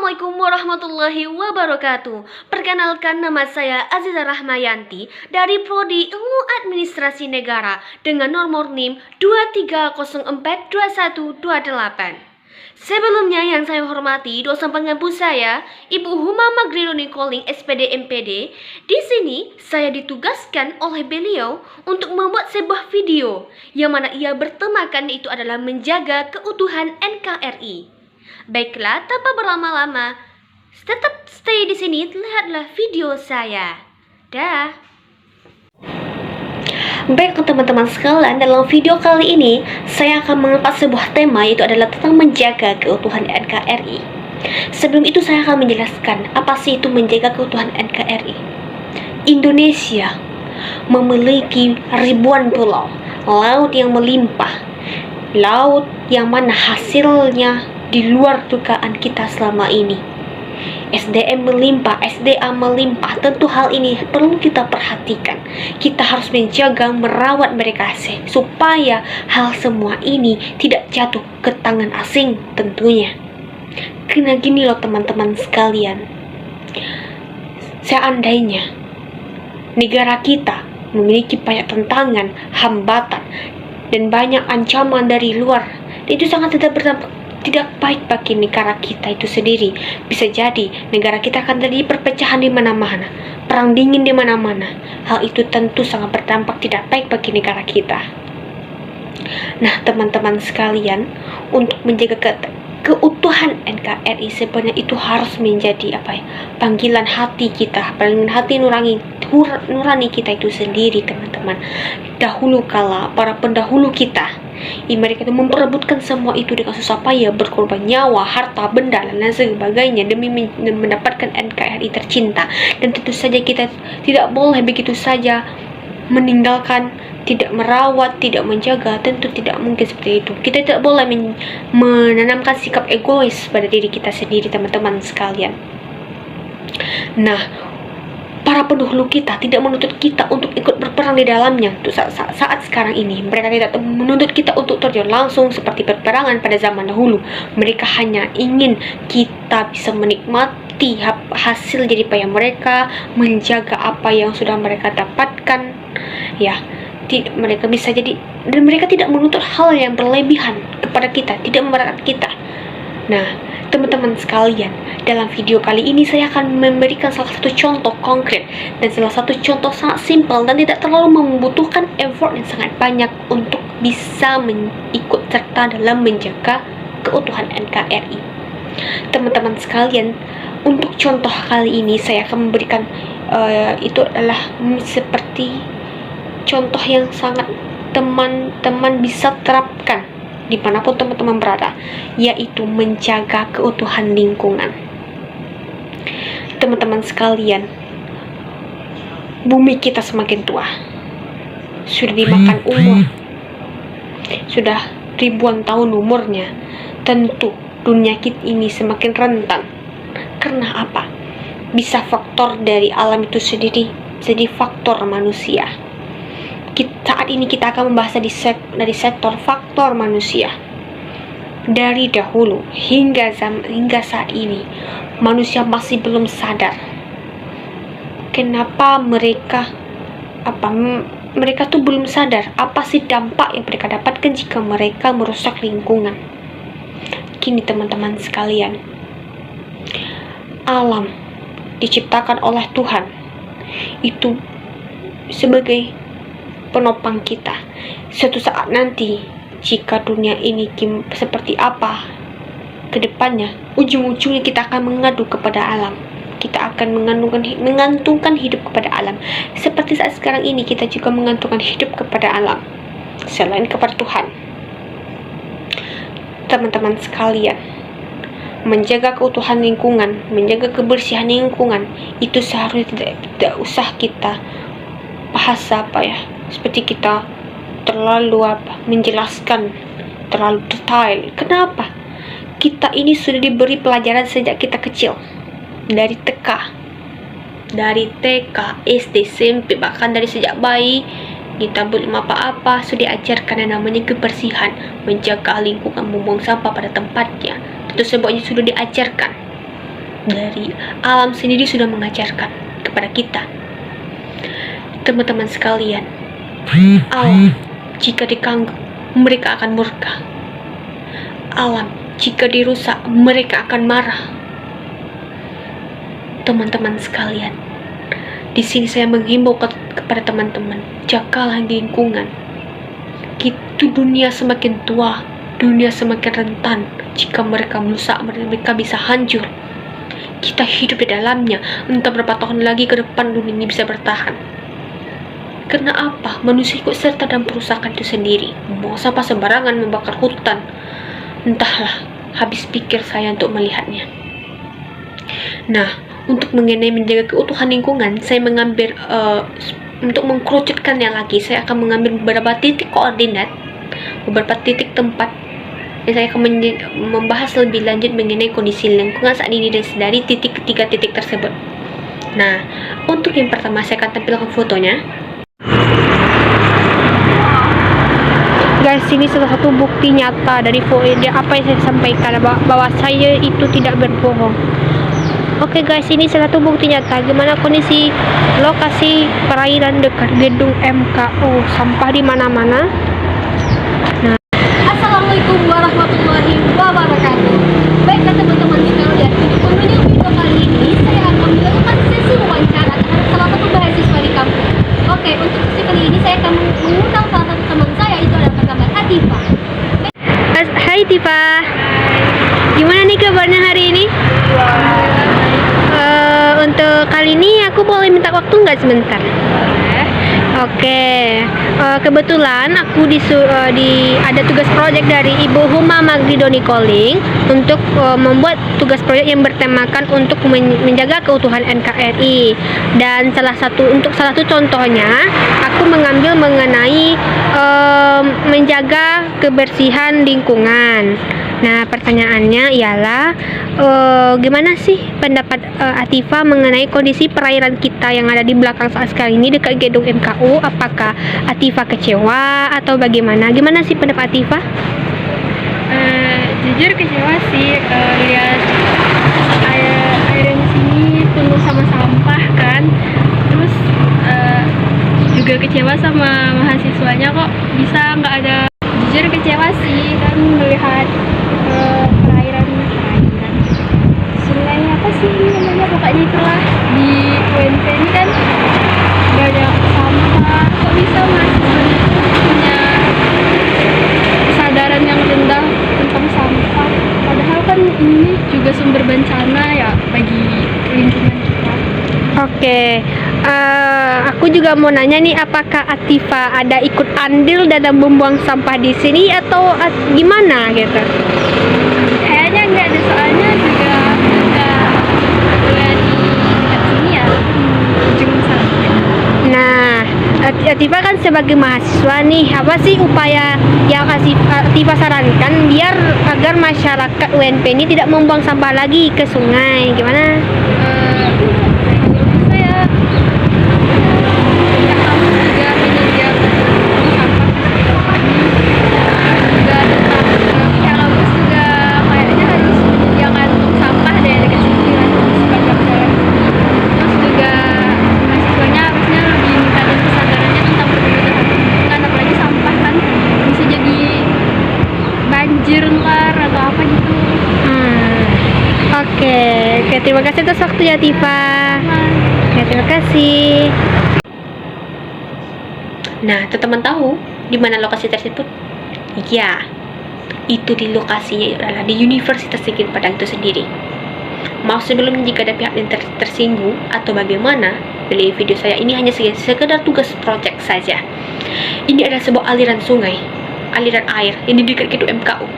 Assalamualaikum warahmatullahi wabarakatuh. Perkenalkan, nama saya Aziza Rahmayanti dari Prodi Ilmu Administrasi Negara dengan nomor NIM 23042128. Sebelumnya yang saya hormati dosen pengampu saya, Ibu Huma Magriruni Koling SPD MPD. Di sini saya ditugaskan oleh beliau untuk membuat sebuah video yang mana ia bertemakan itu adalah menjaga keutuhan NKRI. Baiklah, tanpa berlama-lama, tetap stay di sini, lihatlah video saya. Dah. Baik teman-teman sekalian, dalam video kali ini saya akan mengangkat sebuah tema, yaitu adalah tentang menjaga keutuhan NKRI. Sebelum itu saya akan menjelaskan apa sih itu menjaga keutuhan NKRI. Indonesia memiliki ribuan pulau, laut yang melimpah, laut yang mana hasilnya di luar dugaan kita selama ini. SDM melimpah, SDA melimpah. Tentu hal ini perlu kita perhatikan. Kita harus menjaga, merawat mereka supaya hal semua ini tidak jatuh ke tangan asing tentunya. Karena gini loh teman-teman sekalian, seandainya negara kita memiliki banyak tantangan, hambatan, dan banyak ancaman dari luar, itu sangat tidak baik bagi negara kita itu sendiri. Bisa jadi negara kita akan terjadi perpecahan di mana-mana, perang dingin di mana-mana. Hal itu tentu sangat berdampak tidak baik bagi negara kita. Nah, teman-teman sekalian, untuk menjaga keutuhan NKRI sebenarnya itu harus menjadi panggilan hati kita, panggilan hati nurani kita itu sendiri, teman-teman. Dahulu kala para pendahulu kita, mereka itu memperebutkan semua itu dengan susah payah, berkorban nyawa, harta, benda, dan lain sebagainya demi mendapatkan NKRI tercinta. Dan tentu saja kita tidak boleh begitu saja meninggalkan, tidak merawat, tidak menjaga. Tentu tidak mungkin seperti itu. Kita tidak boleh menanamkan sikap egois pada diri kita sendiri, teman-teman sekalian. Nah, para pendahulu kita tidak menuntut kita untuk ikut berperang di dalamnya. Untuk saat sekarang ini, mereka tidak menuntut kita untuk terjun langsung seperti peperangan pada zaman dahulu. Mereka hanya ingin kita bisa menikmati hasil jerih payah mereka, menjaga apa yang sudah mereka dapatkan. Ya, mereka bisa jadi, dan mereka tidak menuntut hal yang berlebihan kepada kita, tidak memberatkan kita. Nah, teman-teman sekalian, dalam video kali ini saya akan memberikan salah satu contoh konkret dan salah satu contoh sangat simpel dan tidak terlalu membutuhkan effort yang sangat banyak untuk bisa ikut serta dalam menjaga keutuhan NKRI. Teman-teman sekalian, untuk contoh kali ini saya akan memberikan itu adalah seperti contoh yang sangat teman-teman bisa terapkan dimanapun teman-teman berada, yaitu menjaga keutuhan lingkungan. Teman-teman sekalian, bumi kita semakin tua, sudah dimakan umur, sudah ribuan tahun umurnya. Tentu dunia kita ini semakin rentan. Karena apa? Bisa faktor dari alam itu sendiri, jadi faktor manusia. Saat ini kita akan membahas dari sektor faktor manusia. Dari dahulu hingga saat ini, manusia masih belum sadar kenapa mereka tuh belum sadar apa sih dampak yang mereka dapatkan jika mereka merusak lingkungan. Gini teman-teman sekalian, alam diciptakan oleh Tuhan itu sebagai penopang kita. Suatu saat nanti, jika dunia ini seperti apa ke depannya, ujung-ujungnya kita akan mengadu kepada alam. Kita akan mengantungkan hidup kepada alam. Seperti saat sekarang ini kita juga mengantungkan hidup kepada alam selain kepada Tuhan. Teman-teman sekalian, menjaga keutuhan lingkungan, menjaga kebersihan lingkungan, itu seharusnya tidak usah kita bahas seperti kita terlalu menjelaskan terlalu detail. Kenapa? Kita ini sudah diberi pelajaran sejak kita kecil, dari TK, SD, SMP, bahkan dari sejak bayi kita belum apa-apa sudah diajarkan yang namanya kebersihan, menjaga lingkungan, membuang sampah pada tempatnya. Tentu semuanya sudah diajarkan. dari alam sendiri sudah mengajarkan kepada kita. Teman-teman sekalian, alam jika diganggu, mereka akan murka. Alam jika dirusak, mereka akan marah. Teman-teman sekalian, di sini saya menghimbau kepada teman-teman, jagalah lingkungan. Dunia semakin tua, dunia semakin rentan. Jika mereka merusak, mereka bisa hancur. Kita hidup di dalamnya, entah berapa tahun lagi ke depan dunia ini bisa bertahan. Karena apa? Manusia ikut serta dalam perusakan itu sendiri, membuang sampah sembarangan, membakar hutan. Entahlah, habis pikir saya untuk melihatnya. Nah, untuk mengenai menjaga keutuhan lingkungan, saya mengambil untuk mengkerucutkannya lagi, saya akan mengambil beberapa titik koordinat, beberapa titik tempat, dan saya akan membahas lebih lanjut mengenai kondisi lingkungan saat ini dari ketiga titik tersebut. Nah, untuk yang pertama saya akan tampilkan fotonya. Guys, ini salah satu bukti nyata dari apa yang saya sampaikan, bahwa saya itu tidak berbohong. Oke guys, ini salah satu bukti nyata gimana kondisi lokasi perairan dekat gedung MKU, sampah di mana-mana. Nah, Assalamualaikum warahmatullahi wabarakatuh. Baiklah teman-teman sekalian, untuk menuju video kali ini saya akan melakukan sesi wawancara terhadap salah satu mahasiswa di kampus. Oke, untuk sesi kali ini saya akan mengundang salah satu teman saya, itu adalah bernama Atifah. Hai Tifa, gimana nih kabarnya hari ini? Untuk kali ini aku boleh minta waktu nggak sebentar? Oke, kebetulan aku ada tugas proyek dari Ibu Huma Magdidoni Calling untuk membuat tugas proyek yang bertemakan untuk menjaga keutuhan NKRI. Dan salah satu contohnya, aku mengambil mengenai menjaga kebersihan lingkungan. Nah, pertanyaannya ialah gimana sih pendapat Atifah mengenai kondisi perairan kita yang ada di belakang saat sekarang ini dekat gedung MKU? Apakah Atifah kecewa atau bagaimana? Gimana sih pendapat Atifah? Jujur kecewa sih, lihat air di sini penuh sama sampah kan. Terus juga kecewa sama mahasiswanya, kok bisa nggak ada. Jujur kecewa sih kan melihat perairan sungai apa sih namanya, pokoknya itulah di UNP ini kan banyak sampah. Kok bisa mahasiswa punya kesadaran yang rendah tentang sampah, padahal kan ini juga sumber bencana ya bagi lingkungan kita. Oke, aku juga mau nanya nih, apakah Atifah ada ikut andil dalam membuang sampah di sini atau gimana gitu? Kayaknya enggak ada, soalnya juga dari dekat sini ya, ujung sana. Nah, Atifah kan sebagai mahasiswa nih, apa sih upaya yang Atifah sarankan agar masyarakat UNP ini tidak membuang sampah lagi ke sungai? Gimana? Oke, terima kasih atas waktunya Tifa. Ya, terima kasih. Nah, teman-teman tahu di mana lokasi tersebut? Ya, itu di lokasinya adalah di Universitas Negeri Padang itu sendiri. Mau sebelum jika ada pihak yang tersinggung atau bagaimana, beli video saya ini hanya sekedar tugas proyek saja. Ini adalah sebuah aliran sungai, aliran air yang di dekat gedung MKU.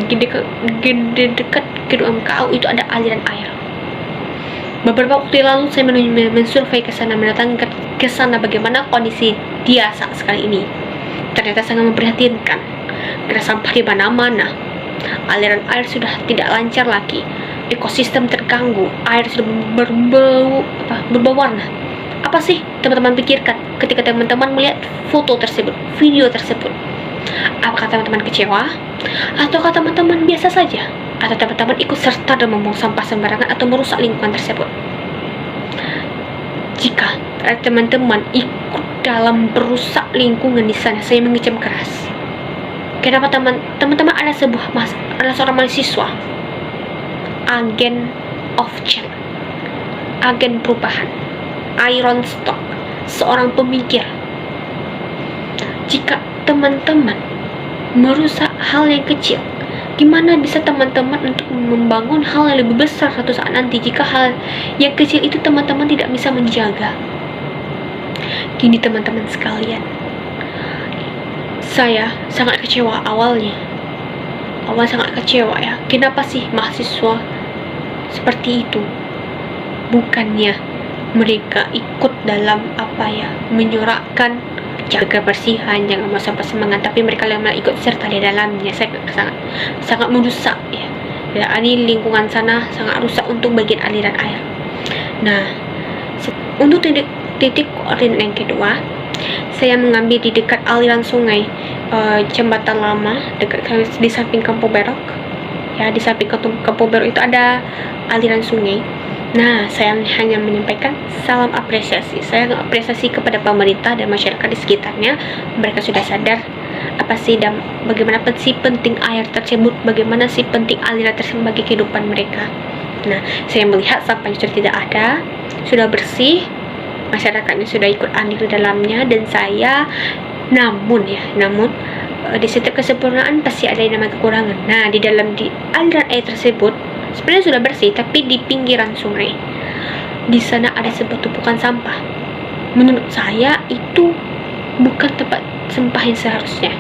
Di dekat gedung MKU itu ada aliran air. Beberapa waktu lalu saya mensurvei ke sana, mendatangkan ke sana bagaimana kondisi dia saat sekarang ini. Ternyata sangat memprihatinkan. Ada sampah di mana-mana. Aliran air sudah tidak lancar lagi. Ekosistem terganggu. Air sudah berbau warna. Apa sih teman-teman pikirkan ketika teman-teman melihat foto tersebut, video tersebut? Apakah teman-teman kecewa? Atau teman-teman biasa saja? atau teman-teman ikut serta dalam membuang sampah sembarangan atau merusak lingkungan tersebut. Jika teman-teman ikut dalam merusak lingkungan di sana, saya mengecam keras. Kenapa teman-teman adalah seorang mahasiswa, agen of change, agen perubahan, iron stock, seorang pemikir. Jika teman-teman merusak hal yang kecil, gimana bisa teman-teman untuk membangun hal yang lebih besar suatu saat nanti jika hal yang kecil itu teman-teman tidak bisa menjaga? Gini teman-teman sekalian, saya sangat kecewa awalnya. Sangat kecewa ya. Kenapa sih mahasiswa seperti itu? Bukannya mereka ikut dalam menyuarakan jaga kebersihan, jangan buang sampah sembarangan, tapi mereka malah ikut serta di dalamnya. Saya sangat merusak ya. Ini lingkungan sana sangat rusak untuk bagian aliran air. Nah, untuk titik koordinat yang kedua, saya mengambil di dekat aliran sungai Jembatan Lama, di samping Kampung Berok. Ya, di samping Kampung Berok itu ada aliran sungai. Nah, saya hanya menyampaikan salam apresiasi. Saya apresiasi kepada pemerintah dan masyarakat di sekitarnya. Mereka sudah sadar apa sih dan bagaimana sih penting air tersebut, bagaimana sih penting aliran tersebut bagi kehidupan mereka. Nah, saya melihat sampahnya sudah tidak ada, sudah bersih, masyarakatnya sudah ikut andil di dalamnya, dan namun di setiap kesempurnaan pasti ada yang namanya kekurangan. Nah, di aliran air tersebut sebenarnya sudah bersih, tapi di pinggiran sungai di sana ada sebuah tumpukan sampah. Menurut saya itu bukan tempat sampah yang seharusnya.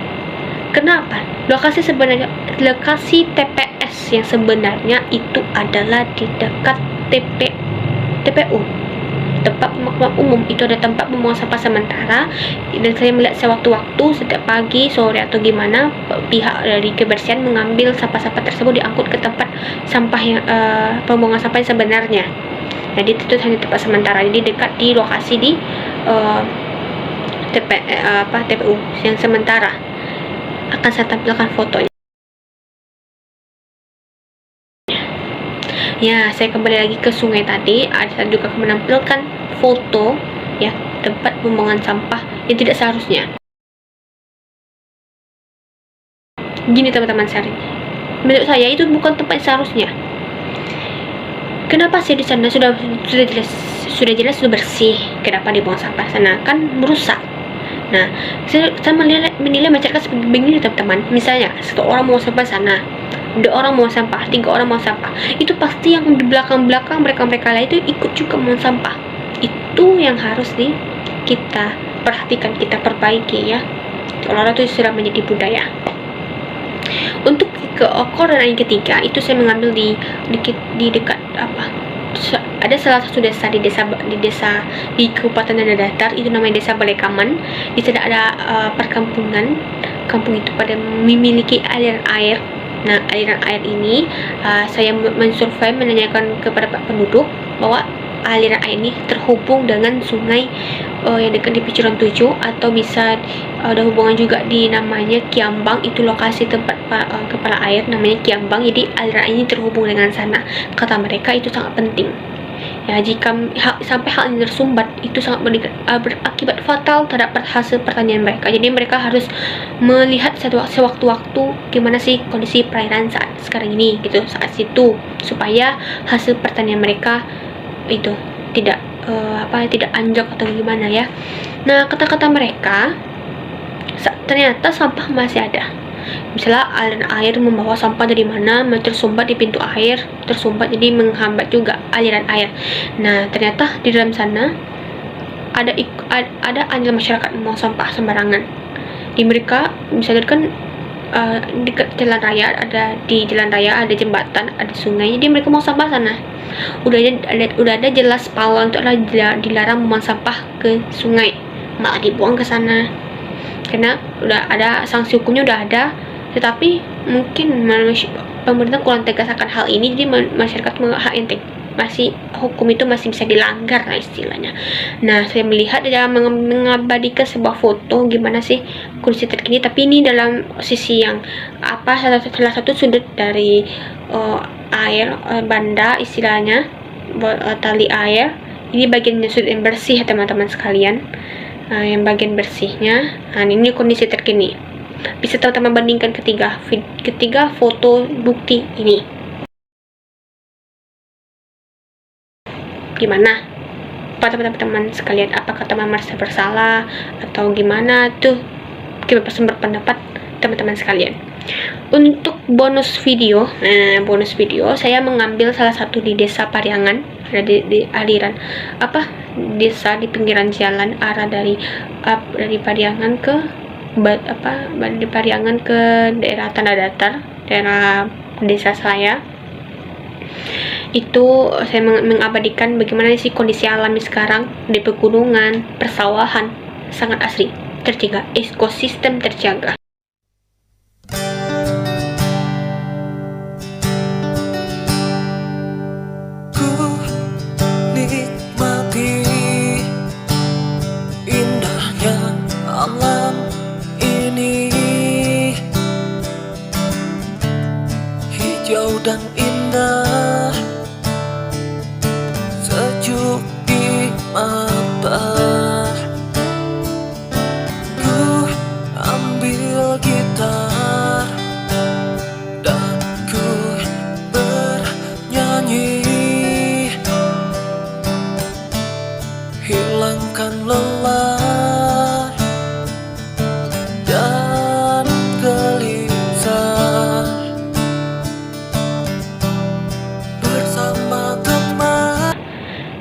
Kenapa? Lokasi TPS yang sebenarnya itu adalah di dekat TPU, tempat pemakaman umum. Itu ada tempat pembuangan sampah sementara, dan saya melihat sewaktu-waktu setiap pagi, sore atau gimana, pihak dari kebersihan mengambil sampah-sampah tersebut diangkut ke tempat sampah yang pembuangan sampah yang sebenarnya. Jadi itu hanya tempat sementara, jadi dekat di lokasi di TPU yang sementara. Akan saya tampilkan fotonya. Ya, saya kembali lagi ke sungai tadi. Saya juga menampilkan foto ya tempat pembuangan sampah yang tidak seharusnya. Gini teman-teman sharing, menurut saya itu bukan tempat yang seharusnya. Kenapa sih di sana sudah jelas sudah bersih, kenapa dibuang sampah sana? Kan merusak. Nah, saya menilai masyarakat seperti begini teman-teman. Misalnya satu orang mau sampah sana, 2 orang mau sampah, 3 orang mau sampah, itu pasti yang di belakang mereka lain itu ikut juga mau sampah. Itu yang harus kita perhatikan, kita perbaiki ya. Orang itu sudah menjadi budaya. Untuk koordinat yang ketiga itu saya mengambil di dekat ada salah satu desa di Kabupaten Tanah Datar, itu namanya Desa Balekaman. Di sana ada perkampungan. Kampung itu pada memiliki aliran air. Nah, aliran air ini saya mensurvei, menanyakan kepada Pak penduduk bahwa aliran air ini terhubung dengan sungai yang dekat di Picuran 7, atau bisa ada hubungan juga di namanya Kiambang. Itu lokasi tempat kepala air namanya Kiambang. Jadi aliran air ini terhubung dengan sana. Kata mereka itu sangat penting. Ya, jika sampai hal ini tersumbat, itu sangat berakibat fatal terhadap hasil pertanian mereka. Jadi mereka harus melihat sewaktu-waktu gimana sih kondisi perairan saat sekarang ini gitu, saat situ, supaya hasil pertanian mereka itu tidak anjlok atau gimana ya. Nah, kata-kata mereka ternyata sampah masih ada. Misalnya aliran air membawa sampah dari mana, tersumbat di pintu air, jadi menghambat juga aliran air. Nah, ternyata di dalam sana ada andil masyarakat membuang sampah sembarangan. Di mereka misalnya kan dekat jalan raya, ada jembatan, ada sungai, jadi mereka mau sampah sana. Udah ada jelas palang itu adalah dilarang membuang sampah ke sungai, malah dibuang ke sana. Karena udah ada sanksi hukumnya, udah ada, tetapi mungkin pemerintah kurang tegas akan hal ini, jadi masyarakat menganggap hak enteng. masih hukum itu masih bisa dilanggar lah istilahnya. Nah, saya melihat dia mengabadikan sebuah foto gimana sih kondisi terkini, tapi ini dalam sisi yang salah satu sudut dari air, banda istilahnya, tali air. Ini bagian sudut yang bersih ya teman-teman sekalian. Yang bagian bersihnya. Nah, ini kondisi terkini. Bisa teman-teman bandingkan ketiga foto bukti ini. Gimana? Apa teman-teman sekalian? Apakah teman merasa bersalah atau gimana? Tuh kebebasan berpendapat teman-teman sekalian. Untuk bonus video saya mengambil salah satu di Desa Pariangan, di aliran desa di pinggiran jalan arah dari Pariangan ke dari Pariangan ke daerah Tanah Datar, daerah desa saya. Itu saya mengabadikan bagaimana sih kondisi alami sekarang di pegunungan, persawahan, sangat asri, terjaga, ekosistem terjaga. Ku nikmati indahnya alam ini, hijau dan indah, sejuk di mata. Ku ambil gitar dan ku bernyanyi, hilangkan lelah dan gelisah bersama teman.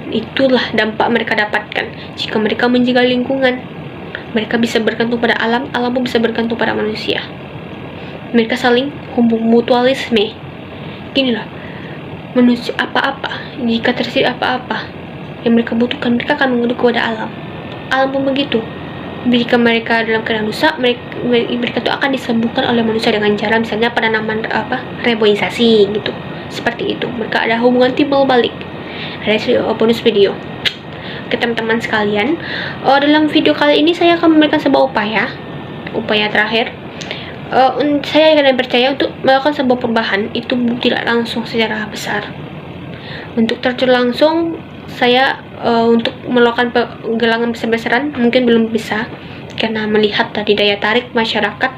Itulah dampak mereka dapatkan jika mereka menjaga lingkungan. Mereka bisa bergantung pada alam, alam pun bisa bergantung pada manusia. Mereka saling mutualisme. Ginilah, manusia apa-apa, jika terjadi apa-apa yang mereka butuhkan, mereka akan mengadu kepada alam. Alam pun begitu. Jika mereka dalam keadaan rusak, mereka itu akan disembuhkan oleh manusia dengan cara misalnya penanaman reboisasi gitu. Seperti itu. Mereka ada hubungan timbal balik. Ada bonus video. Ke teman-teman sekalian, dalam video kali ini saya akan memberikan sebuah upaya terakhir. Saya akan percaya untuk melakukan sebuah perubahan itu tidak langsung secara besar. Untuk terjun langsung, saya untuk melakukan penggalangan besar-besaran mungkin belum bisa, karena melihat tadi daya tarik masyarakat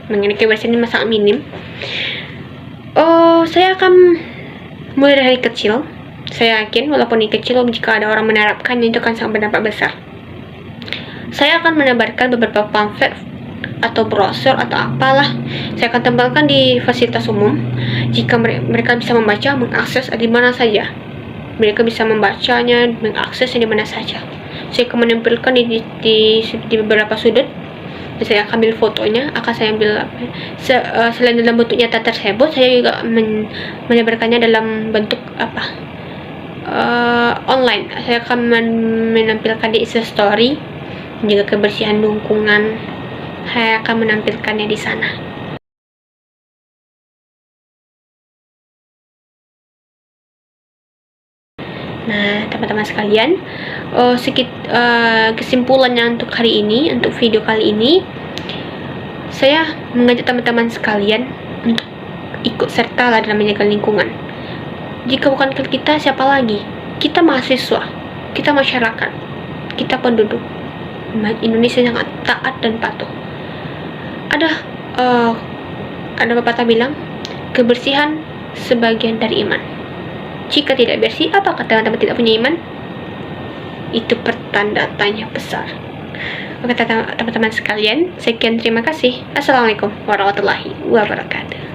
mengenai kebersihan ini sangat minim. Saya akan mulai dari kecil. Saya yakin walaupun ini kecil, jika ada orang menerapkannya itu akan sangat berdampak besar. Saya akan menebarkan beberapa pamflet atau brosur atau apalah. Saya akan tempelkan di fasilitas umum. Jika mereka bisa membaca, mengakses di mana saja. Mereka bisa membacanya, mengaksesnya di mana saja. Saya akan menempelkan di beberapa sudut. Saya akan ambil fotonya, akan saya ambil selain dalam bentuk nyata tersebut, saya juga menyebarkannya dalam bentuk online. Saya akan menampilkan di Instastory juga kebersihan lingkungan. Saya akan menampilkannya di sana. Nah, teman-teman sekalian, kesimpulannya untuk hari ini, untuk video kali ini, saya mengajak teman-teman sekalian untuk ikut serta dalam menjaga lingkungan. Jika bukan kita, siapa lagi? Kita mahasiswa, kita masyarakat, kita penduduk. Indonesia sangat taat dan patuh. Ada pepatah bilang, kebersihan sebagian dari iman. Jika tidak bersih, apakah teman-teman tidak punya iman? Itu pertanda tanya besar. Oke teman-teman sekalian, sekian, terima kasih. Assalamualaikum warahmatullahi wabarakatuh.